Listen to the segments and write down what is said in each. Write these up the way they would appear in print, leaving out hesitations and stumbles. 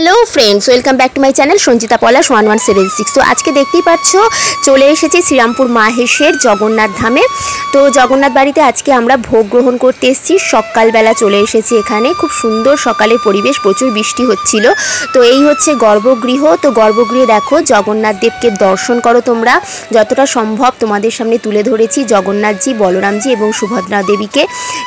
Hello friends, welcome back to my channel Sanjita Palash 1176। तो आज के देखतेই পাচ্ছ চলে এসেছি শ্রীরামপুর মাহেশের জগন্নাথ ধামে। তো জগন্নাথ বাড়িতে আজকে আমরা ভোগ গ্রহণ করতে এসেছি। সকালবেলা চলে এসেছি এখানে, খুব সুন্দর সকালের পরিবেশ, প্রচুর বৃষ্টি হচ্ছিল। তো এই হচ্ছে গর্ভগৃহ। তো গর্ভগৃহে দেখো জগন্নাথ দেবকে দর্শন করো তোমরা, যতটা সম্ভব তোমাদের সামনে তুলে ধরেছি জগন্নাথজি, বলরামজি এবং সুভদ্রা দেবীকে।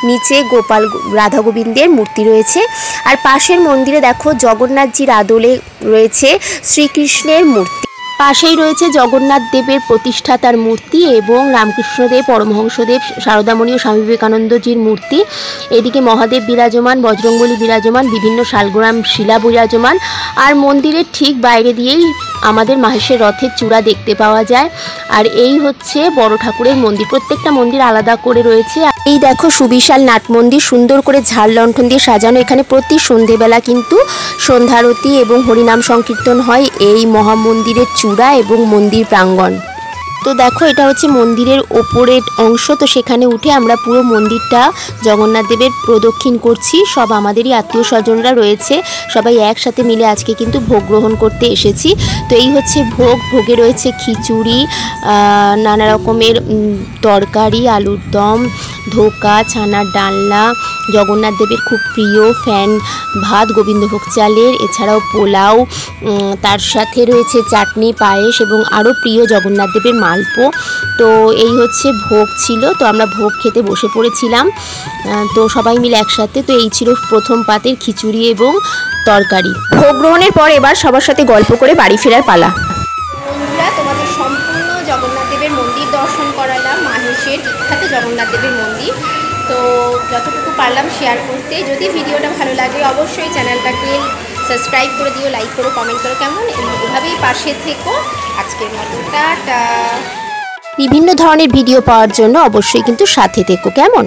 নিচে গোপাল রাধা গোবিন্দের মূর্তি রয়েছে, আর পাশের মন্দিরে দেখো জগন্নাথজি আদলে রয়েছে শ্রীকৃষ্ণের মূর্তি। পাশেই রয়েছে জগন্নাথ দেবের প্রতিষ্ঠাতার মূর্তি এবং রামকৃষ্ণদেব, পরমহংসদেব, শারদামণি ও স্বামী বিবেকানন্দজির মূর্তি। এদিকে মহাদেব বিরাজমান, বজরংবলী বিরাজমান, বিভিন্ন শালগ্রাম শিলা বিরাজমান। আর মন্দিরের ঠিক বাইরে দিয়েই আমাদের মাহেশের রথের চূড়া দেখতে পাওয়া যায়। আর এই হচ্ছে বড় ঠাকুরের মন্দির, প্রত্যেকটা মন্দির আলাদা করে রয়েছে। এই দেখো সুবিশাল নাট মন্দির, সুন্দর করে ঝাড় লণ্ঠন দিয়ে সাজানো। এখানে প্রতি সন্ধেবেলা কিন্তু সন্ধ্যারতি এবং হরিনাম সংকীর্তন হয় এই মহামন্দিরের চূড়া এবং মন্দির প্রাঙ্গণ। তো দেখো এটা হচ্ছে মন্দিরের ওপরের অংশ। তো সেখানে উঠে আমরা পুরো মন্দিরটা জগন্নাথ দেবের প্রদক্ষিণ করছি। সব আমাদেরই আত্মীয় স্বজনরা রয়েছে, সবাই একসাথে মিলে আজকে কিন্তু ভোগ গ্রহণ করতে এসেছি। তো এই হচ্ছে ভোগ। ভোগে রয়েছে খিচুড়ি, নানা রকমের তরকারি, আলুর দম, ধোকা, ছানার ডালনা, জগন্নাথ দেবের খুব প্রিয় ফ্যান ভাত গোবিন্দভোগ চালের, এছাড়াও পোলাও, তার সাথে রয়েছে চাটনি, পায়েস এবং আরও প্রিয় জগন্নাথ দেবের মালপো। তো এই হচ্ছে ভোগ ছিল। তো আমরা ভোগ খেতে বসে পড়েছিলাম, তো সবাই মিলে একসাথে। তো এই ছিল প্রথম পাতের খিচুড়ি এবং তরকারি। ভোগ গ্রহণের পর এবার সবার সাথে গল্প করে বাড়ি ফেরার পালা। বন্ধুরা, তোমাদের সম্পূর্ণ জগন্নাথ দেবের মন্দির দর্শন করালাম, মাহেশের বিখ্যাত জগন্নাথ দেবের মন্দির। তো যতটুকু পারলাম শেয়ার করতে। যদি ভিডিওটা ভালো লাগে অবশ্যই চ্যানেলটাকে সাবস্ক্রাইব করে দিও, লাইক করো, কমেন্ট করো, কেমন এভাবেই পাশে থেকো। আজকের মতো টাটা। বিভিন্ন ধরনের ভিডিও পাওয়ার জন্য অবশ্যই কিন্তু সাথে থেকো, কেমন।